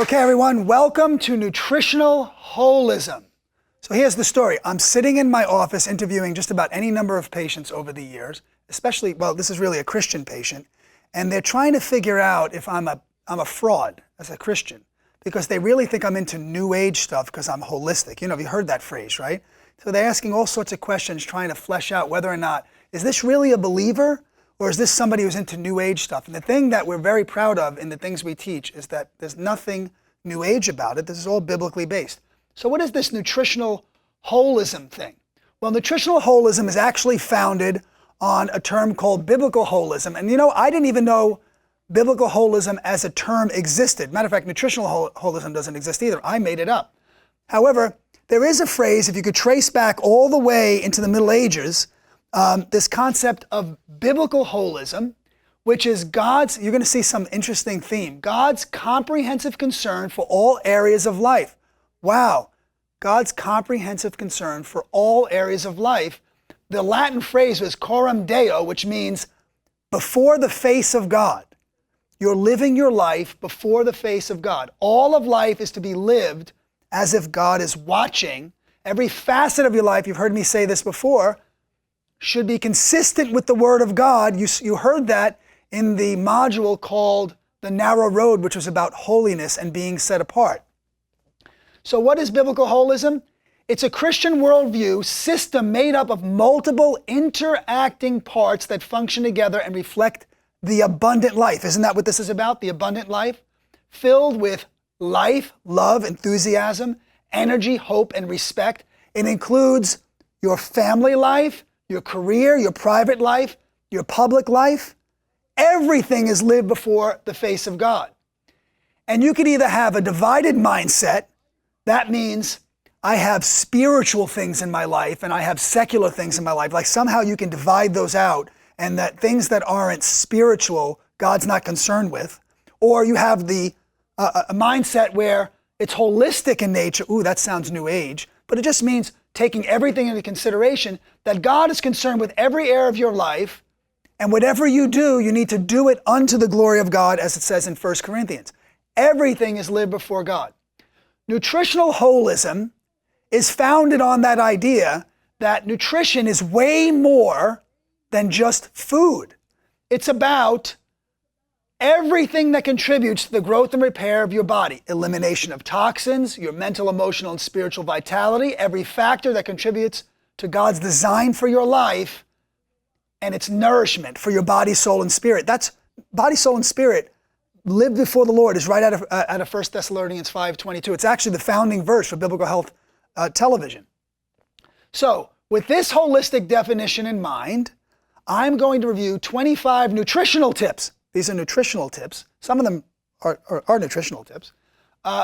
Okay, everyone, welcome to Nutritional Holism. So here's the story. I'm sitting in my office interviewing just about any number of patients over the years, especially, well, this is really a Christian patient, and they're trying to figure out if I'm a fraud as a Christian, because they really think I'm into New Age stuff because I'm holistic. You know, you heard that phrase, right? So they're asking all sorts of questions, trying to flesh out whether or not, is this really a believer? Or is this somebody who's into New Age stuff? And the thing that we're very proud of in the things we teach is that there's nothing New Age about it. This is all biblically based. So what is this nutritional holism thing? Well, nutritional holism is actually founded on a term called biblical holism. And you know, I didn't even know biblical holism as a term existed. Matter of fact, nutritional holism doesn't exist either. I made it up. However, there is a phrase, if you could trace back all the way into the Middle Ages, this concept of biblical holism, which is God's, you're going to see some interesting theme, God's comprehensive concern for all areas of life. Wow, God's comprehensive concern for all areas of life. The Latin phrase was coram Deo, which means before the face of God. You're living your life before the face of God. All of life is to be lived as if God is watching. Every facet of your life, you've heard me say this before, should be consistent with the Word of God. You heard that in the module called The Narrow Road, which was about holiness and being set apart. So what is biblical holism? It's a Christian worldview system made up of multiple interacting parts that function together and reflect the abundant life. Isn't that what this is about? The abundant life? Filled with life, love, enthusiasm, energy, hope, and respect. It includes your family life, your career, your private life, your public life. Everything is lived before the face of God. And you could either have a divided mindset. That means I have spiritual things in my life and I have secular things in my life. Like somehow you can divide those out and that things that aren't spiritual, God's not concerned with. Or you have a mindset where it's holistic in nature. Ooh, that sounds New Age. But it just means taking everything into consideration, that God is concerned with every area of your life, and whatever you do, you need to do it unto the glory of God, as it says in 1 Corinthians. Everything is lived before God. Nutritional holism is founded on that idea that nutrition is way more than just food. It's about everything that contributes to the growth and repair of your body. Elimination of toxins, your mental, emotional, and spiritual vitality, every factor that contributes to God's design for your life, and its nourishment for your body, soul, and spirit. That's body, soul, and spirit lived before the Lord is right out of 1 Thessalonians 5:22. It's actually the founding verse for Biblical Health Television. So, with this holistic definition in mind, I'm going to review 25 nutritional tips. These are nutritional tips. Some of them are nutritional tips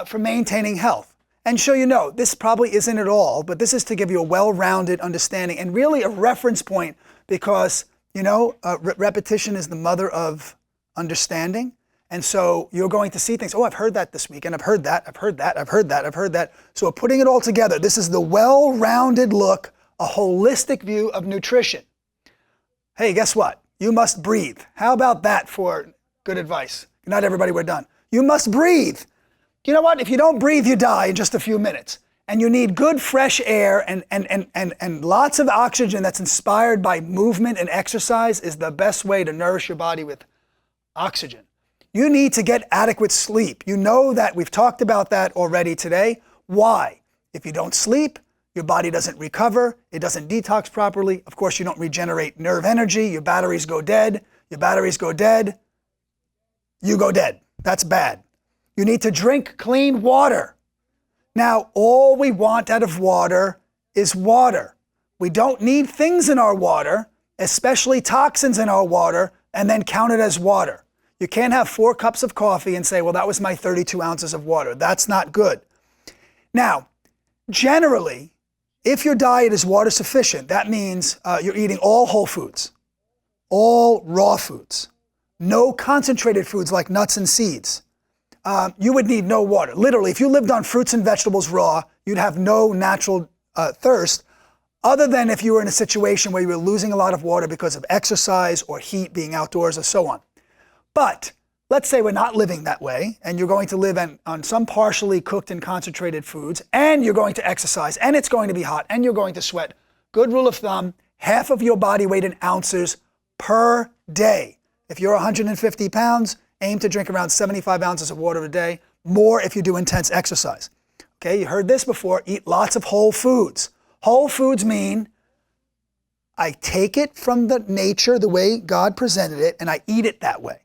for maintaining health. And so you know, this probably isn't it all, but this is to give you a well-rounded understanding and really a reference point because, you know, repetition is the mother of understanding. And so you're going to see things, oh, I've heard that this week, and I've heard that, I've heard that, I've heard that, I've heard that. So putting it all together, this is the well-rounded look, a holistic view of nutrition. Hey, guess what? You must breathe. How about that for good advice? Not everybody, we're done. You must breathe. You know what? If you don't breathe, you die in just a few minutes. And you need good fresh air and lots of oxygen that's inspired by movement and exercise is the best way to nourish your body with oxygen. You need to get adequate sleep. You know that we've talked about that already today. Why? If you don't sleep, your body doesn't recover, it doesn't detox properly. Of course, you don't regenerate nerve energy, your batteries go dead. Your batteries go dead, you go dead. That's bad. You need to drink clean water. Now, all we want out of water is water. We don't need things in our water, especially toxins in our water, and then count it as water. You can't have 4 cups of coffee and say, well, that was my 32 ounces of water. That's not good. Now, generally, if your diet is water sufficient, that means you're eating all whole foods, all raw foods, no concentrated foods like nuts and seeds. You would need no water. Literally, if you lived on fruits and vegetables raw, you'd have no natural thirst, other than if you were in a situation where you were losing a lot of water because of exercise or heat, being outdoors, or so on. But let's say we're not living that way, and you're going to live on some partially cooked and concentrated foods, and you're going to exercise, and it's going to be hot, and you're going to sweat. Good rule of thumb, half of your body weight in ounces per day. If you're 150 pounds, aim to drink around 75 ounces of water a day, more if you do intense exercise. Okay, you heard this before, eat lots of whole foods. Whole foods mean I take it from the nature, the way God presented it, and I eat it that way.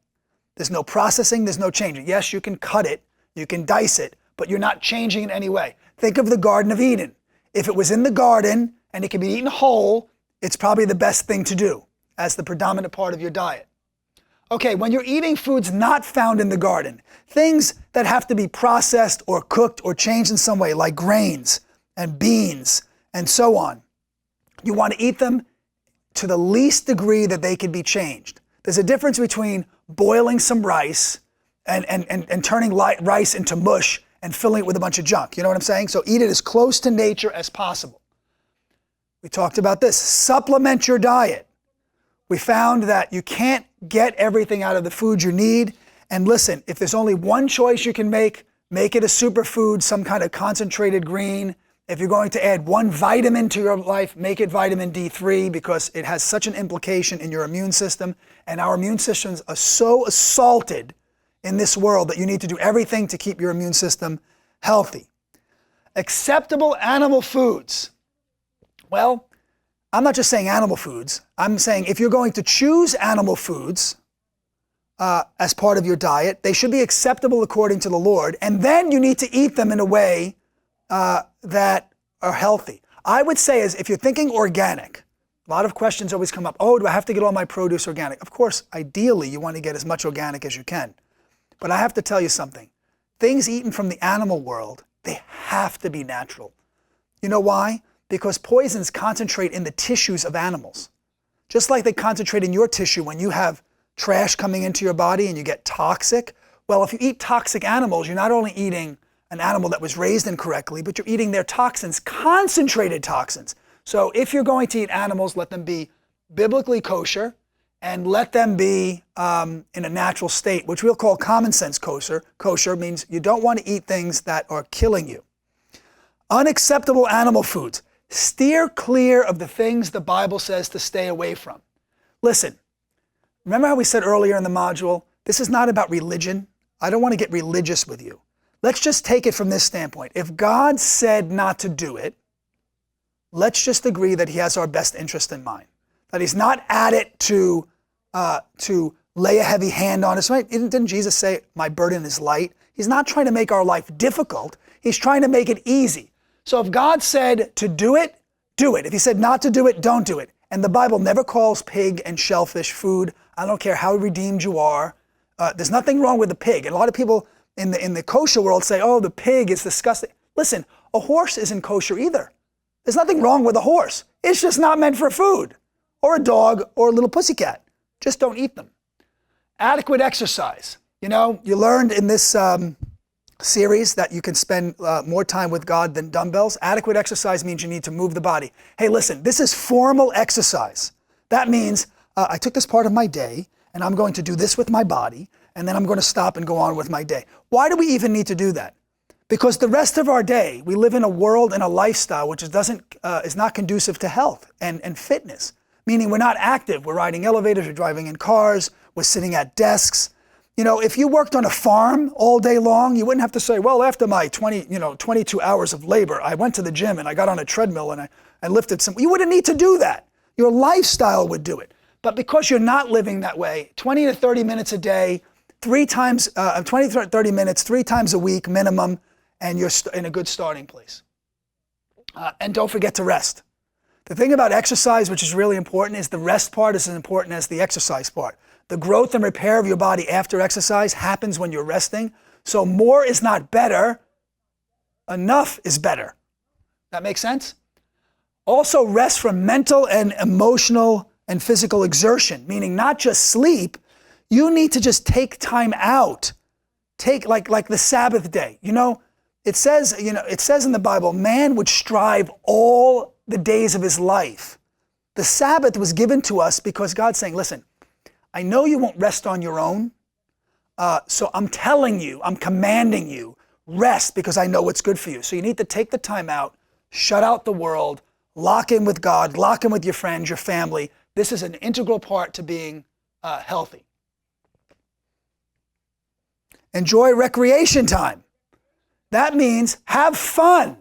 There's no processing, there's no changing. Yes, you can cut it, you can dice it, but you're not changing in any way. Think of the Garden of Eden. If it was in the garden and it can be eaten whole, it's probably the best thing to do as the predominant part of your diet. Okay, when you're eating foods not found in the garden, things that have to be processed or cooked or changed in some way, like grains and beans and so on, you want to eat them to the least degree that they can be changed. There's a difference between boiling some rice and turning rice into mush and filling it with a bunch of junk. You know what I'm saying? So eat it as close to nature as possible. We talked about this. Supplement your diet. We found that you can't get everything out of the food you need. And listen, if there's only one choice you can make it a superfood, some kind of concentrated green. If you're going to add one vitamin to your life, make it vitamin D3 because it has such an implication in your immune system. And our immune systems are so assaulted in this world that you need to do everything to keep your immune system healthy. Acceptable animal foods. Well, I'm not just saying animal foods. I'm saying if you're going to choose animal foods as part of your diet, they should be acceptable according to the Lord. And then you need to eat them in a way that are healthy. I would say is if you're thinking organic, a lot of questions always come up. Oh, do I have to get all my produce organic? Of course, ideally, you want to get as much organic as you can. But I have to tell you something. Things eaten from the animal world, they have to be natural. You know why? Because poisons concentrate in the tissues of animals. Just like they concentrate in your tissue when you have trash coming into your body and you get toxic. Well, if you eat toxic animals, you're not only eating an animal that was raised incorrectly, but you're eating their toxins, concentrated toxins. So if you're going to eat animals, let them be biblically kosher and let them be in a natural state, which we'll call common sense kosher. Kosher means you don't want to eat things that are killing you. Unacceptable animal foods. Steer clear of the things the Bible says to stay away from. Listen, remember how we said earlier in the module, this is not about religion. I don't want to get religious with you. Let's just take it from this standpoint. If God said not to do it, let's just agree that he has our best interest in mind. That he's not at it to lay a heavy hand on us. Right? Didn't Jesus say, my burden is light? He's not trying to make our life difficult. He's trying to make it easy. So if God said to do it, do it. If he said not to do it, don't do it. And the Bible never calls pig and shellfish food. I don't care how redeemed you are. There's nothing wrong with the pig. And a lot of people in the kosher world say, oh, the pig is disgusting. Listen, a horse isn't kosher either. There's nothing wrong with a horse. It's just not meant for food. Or a dog or a little pussycat. Just don't eat them. Adequate exercise. You know, you learned in this series that you can spend more time with God than dumbbells. Adequate exercise means you need to move the body. Hey, listen, this is formal exercise. That means I took this part of my day and I'm going to do this with my body and then I'm going to stop and go on with my day. Why do we even need to do that? Because the rest of our day, we live in a world and a lifestyle which is not conducive to health and fitness. Meaning we're not active. We're riding elevators, we're driving in cars, we're sitting at desks. You know, if you worked on a farm all day long, you wouldn't have to say, well, after my 22 hours of labor, I went to the gym and I got on a treadmill and I lifted some. You wouldn't need to do that. Your lifestyle would do it. But because you're not living that way, 20 to 30 minutes a day, 20 to 30 minutes, 3 times a week minimum, and you're in a good starting place. And don't forget to rest. The thing about exercise, which is really important, is the rest part is as important as the exercise part. The growth and repair of your body after exercise happens when you're resting. So more is not better. Enough is better. That makes sense? Also rest from mental and emotional and physical exertion, meaning not just sleep. You need to just take time out. Take like the Sabbath day. You know, it says in the Bible, man would strive all the days of his life. The Sabbath was given to us because God's saying, listen, I know you won't rest on your own. So I'm telling you, I'm commanding you, rest because I know what's good for you. So you need to take the time out, shut out the world, lock in with God, lock in with your friends, your family. This is an integral part to being healthy. Enjoy recreation time. That means have fun.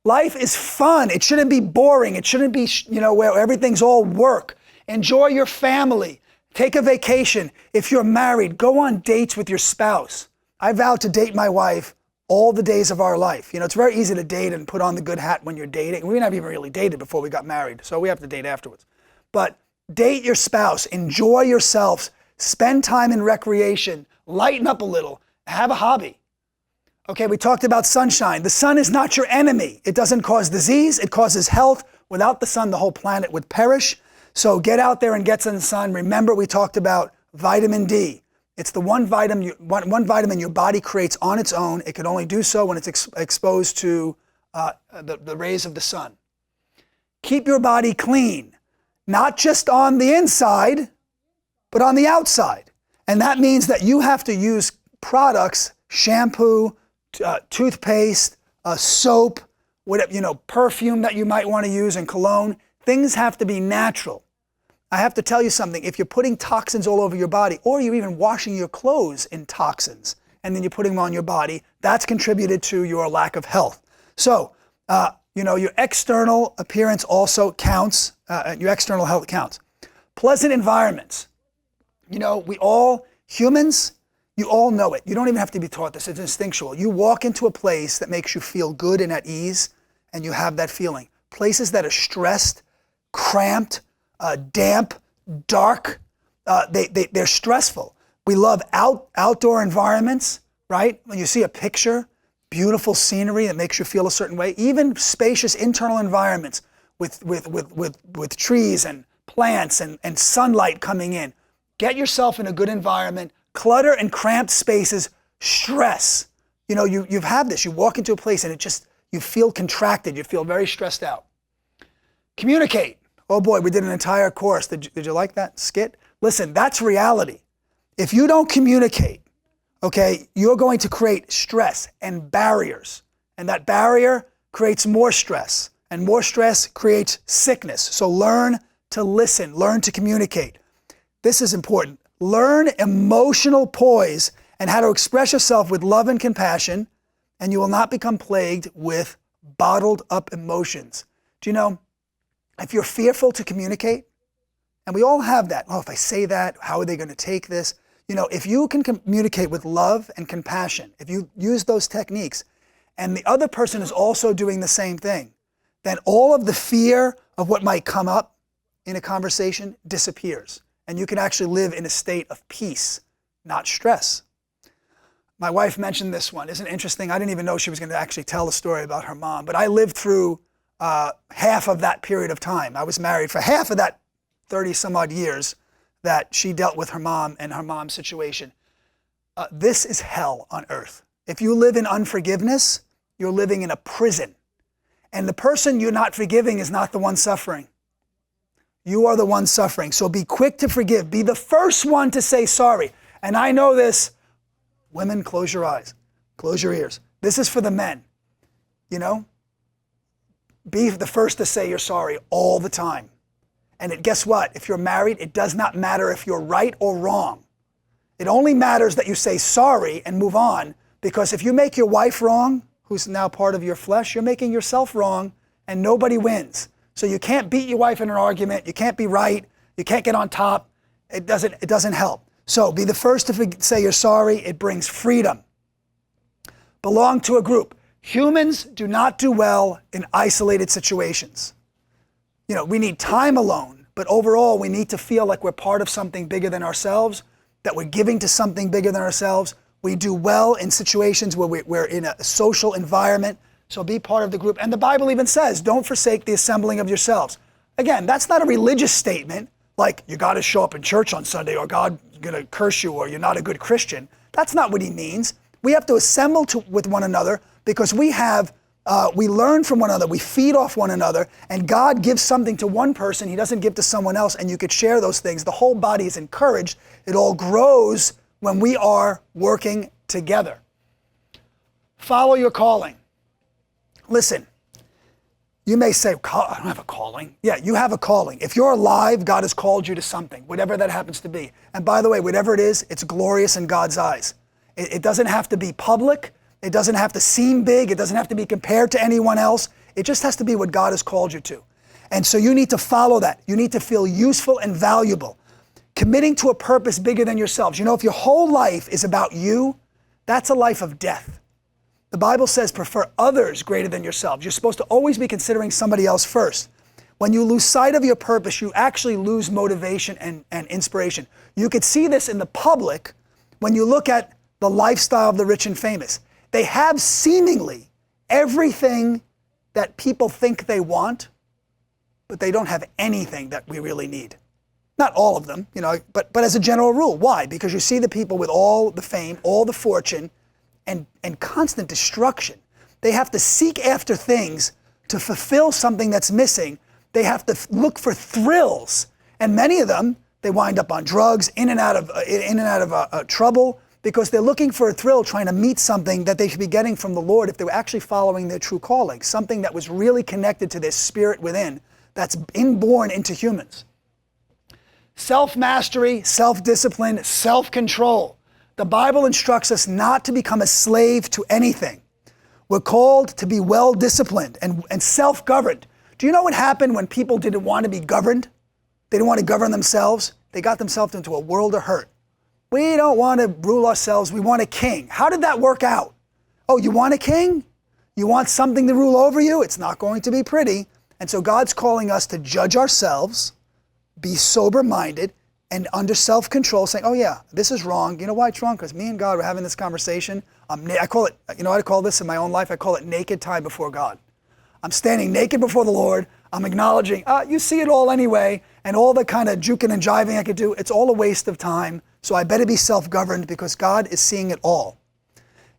Life is fun. It shouldn't be boring. It shouldn't be, where everything's all work. Enjoy your family. Take a vacation. If you're married, go on dates with your spouse. I vowed to date my wife all the days of our life. It's very easy to date and put on the good hat when you're dating. We never even really dated before we got married, so we have to date afterwards. But date your spouse. Enjoy yourselves. Spend time in recreation. Lighten up a little. Have a hobby. Okay, we talked about sunshine. The sun is not your enemy. It doesn't cause disease. It causes health. Without the sun, the whole planet would perish. So get out there and get some sun. Remember, we talked about vitamin D. It's the one vitamin your body creates on its own. It can only do so when it's exposed to the rays of the sun. Keep your body clean, not just on the inside, but on the outside. And that means that you have to use products, shampoo, toothpaste, soap, whatever, perfume that you might want to use and cologne. Things have to be natural. I have to tell you something. If you're putting toxins all over your body, or you're even washing your clothes in toxins, and then you're putting them on your body, that's contributed to your lack of health. So, your external appearance also counts. Your external health counts. Pleasant environments. Humans, you all know it. You don't even have to be taught this. It's instinctual. You walk into a place that makes you feel good and at ease, and you have that feeling. Places that are stressed, cramped, damp, dark, they're stressful. We love outdoor environments, right? When you see a picture, beautiful scenery that makes you feel a certain way, even spacious internal environments with trees and plants and sunlight coming in. Get yourself in a good environment. Clutter and cramped spaces, stress. You've had this. You walk into a place and you feel contracted. You feel very stressed out. Communicate. Oh boy, we did an entire course. Did you like that skit? Listen, that's reality. If you don't communicate, okay, you're going to create stress and barriers. And that barrier creates more stress. And more stress creates sickness. So learn to listen. Learn to communicate. This is important. Learn emotional poise and how to express yourself with love and compassion, and you will not become plagued with bottled up emotions. Do you know, if you're fearful to communicate, and we all have that, if I say that, how are they going to take this? If you can communicate with love and compassion, if you use those techniques, and the other person is also doing the same thing, then all of the fear of what might come up in a conversation disappears. And you can actually live in a state of peace, not stress. My wife mentioned this one. Isn't it interesting? I didn't even know she was going to actually tell a story about her mom, but I lived through half of that period of time. I was married for half of that 30 some odd years that she dealt with her mom and her mom's situation. This is hell on earth. If you live in unforgiveness, you're living in a prison. And the person you're not forgiving is not the one suffering. You are the one suffering. So be quick to forgive. Be the first one to say sorry. And I know this. Women, close your eyes. Close your ears. This is for the men. Be the first to say you're sorry all the time. And guess what? If you're married, it does not matter if you're right or wrong. It only matters that you say sorry and move on, because if you make your wife wrong, who's now part of your flesh, you're making yourself wrong, and nobody wins. So you can't beat your wife in an argument. You can't be right. You can't get on top. It doesn't help. So be the first to say you're sorry. It brings freedom. Belong to a group. Humans do not do well in isolated situations. We need time alone, but overall we need to feel like we're part of something bigger than ourselves, that we're giving to something bigger than ourselves. We do well in situations where we're in a social environment. So be part of the group. And the Bible even says, don't forsake the assembling of yourselves. Again, that's not a religious statement, like you got to show up in church on Sunday or God's going to curse you or you're not a good Christian. That's not what he means. We have to assemble with one another because we learn from one another, we feed off one another, and God gives something to one person he doesn't give to someone else, and you could share those things. The whole body is encouraged. It all grows when we are working together. Follow your calling. Listen, you may say, I don't have a calling. Yeah, you have a calling. If you're alive, God has called you to something, whatever that happens to be. And by the way, whatever it is, it's glorious in God's eyes. It doesn't have to be public. It doesn't have to seem big. It doesn't have to be compared to anyone else. It just has to be what God has called you to. And so you need to follow that. You need to feel useful and valuable. Committing to a purpose bigger than yourselves. You know, if your whole life is about you, that's a life of death. The Bible says prefer others greater than yourselves. You're supposed to always be considering somebody else first. When you lose sight of your purpose, you actually lose motivation and inspiration. You could see this in the public when you look at the lifestyle of the rich and famous. They have seemingly everything that people think they want, but they don't have anything that we really need. Not all of them, but as a general rule. Why? Because you see the people with all the fame, all the fortune, and constant destruction. They have to seek after things to fulfill something that's missing. They have to look for thrills. And many of them, they wind up on drugs, in and out of trouble, because they're looking for a thrill, trying to meet something that they should be getting from the Lord if they were actually following their true calling, something that was really connected to their spirit within, that's inborn into humans. Self-mastery, self-discipline, self-control. The Bible instructs us not to become a slave to anything. We're called to be well-disciplined and self-governed. Do you know what happened when people didn't want to be governed? They didn't want to govern themselves. They got themselves into a world of hurt. We don't want to rule ourselves. We want a king. How did that work out? Oh, you want a king? You want something to rule over you? It's not going to be pretty. And so God's calling us to judge ourselves, be sober-minded, and under self-control, saying, oh yeah, this is wrong. You know why it's wrong? Because me and God were having this conversation. I call it, you know what I call this in my own life? I call it naked time before God. I'm standing naked before the Lord. I'm acknowledging, you see it all anyway, and all the kind of juking and jiving I could do, it's all a waste of time. So I better be self-governed because God is seeing it all.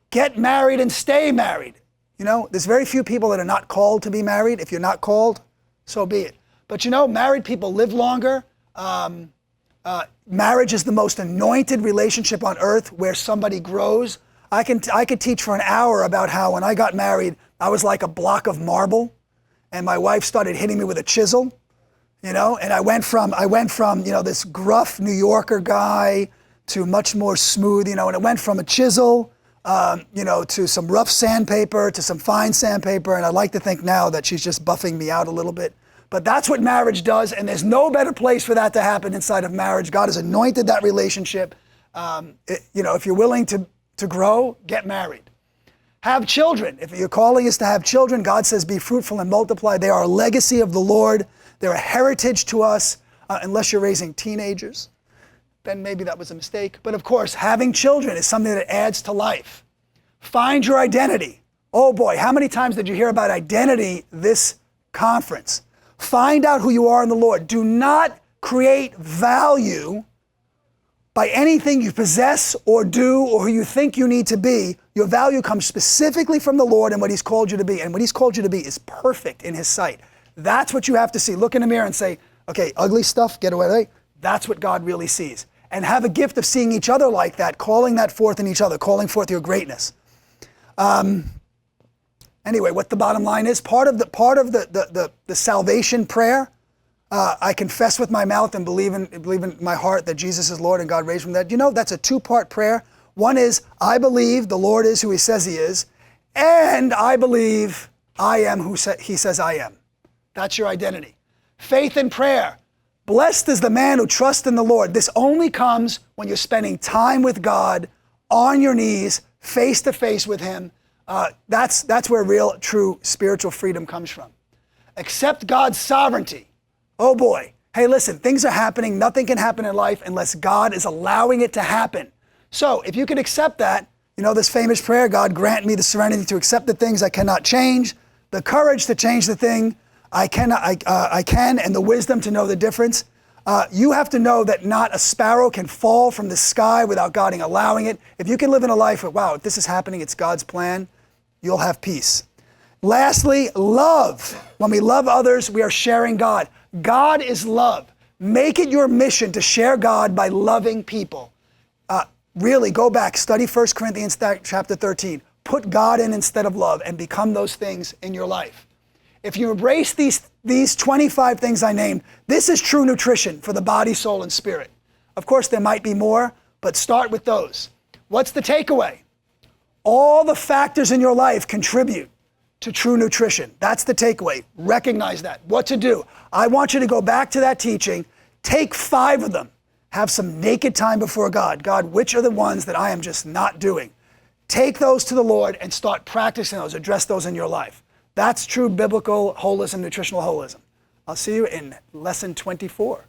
Get married and stay married. There's very few people that are not called to be married. If you're not called, so be it. But married people live longer. Marriage is the most anointed relationship on earth where somebody grows. I could teach for an hour about how when I got married, I was like a block of marble, and my wife started hitting me with a chisel, and I went from this gruff New Yorker guy to much more smooth, and it went from a chisel, to some rough sandpaper, to some fine sandpaper, and I like to think now that she's just buffing me out a little bit. But that's what marriage does, and there's no better place for that to happen inside of marriage. God has anointed that relationship. If you're willing to grow, get married. Have children. If your calling is to have children, God says be fruitful and multiply. They are a legacy of the Lord. They're a heritage to us, unless you're raising teenagers. Then maybe that was a mistake. But of course, having children is something that adds to life. Find your identity. Oh boy, how many times did you hear about identity this conference? Find out who you are in the Lord. Do not create value by anything you possess or do or who you think you need to be. Your value comes specifically from the Lord and what He's called you to be. And what He's called you to be is perfect in His sight. That's what you have to see. Look in the mirror and say, okay, ugly stuff, get away. That's what God really sees. And have a gift of seeing each other like that, calling that forth in each other, calling forth your greatness. Anyway, what the bottom line is, part of the salvation prayer, I confess with my mouth and believe in my heart that Jesus is Lord and God raised from the dead. That's a two-part prayer. One is, I believe the Lord is who He says He is, and I believe I am who He says I am. That's your identity. Faith and prayer. Blessed is the man who trusts in the Lord. This only comes when you're spending time with God, on your knees, face to face with Him. That's where real, true spiritual freedom comes from. Accept God's sovereignty. Oh boy. Hey, listen, things are happening. Nothing can happen in life unless God is allowing it to happen. So if you can accept that, this famous prayer, God grant me the serenity to accept the things I cannot change, the courage to change the thing I can, and the wisdom to know the difference. You have to know that not a sparrow can fall from the sky without God allowing it. If you can live in a life where, wow, if this is happening, it's God's plan, you'll have peace. Lastly, love. When we love others, we are sharing God. God is love. Make it your mission to share God by loving people. really go back, study 1 Corinthians chapter 13. Put God in instead of love and become those things in your life. If you embrace these 25 things I named, this is true nutrition for the body, soul, and spirit. Of course, there might be more, but start with those. What's the takeaway? All the factors in your life contribute to true nutrition. That's the takeaway. Recognize that. What to do? I want you to go back to that teaching. Take 5 of them. Have some naked time before God. God, which are the ones that I am just not doing? Take those to the Lord and start practicing those. Address those in your life. That's true biblical holism, nutritional holism. I'll see you in lesson 24.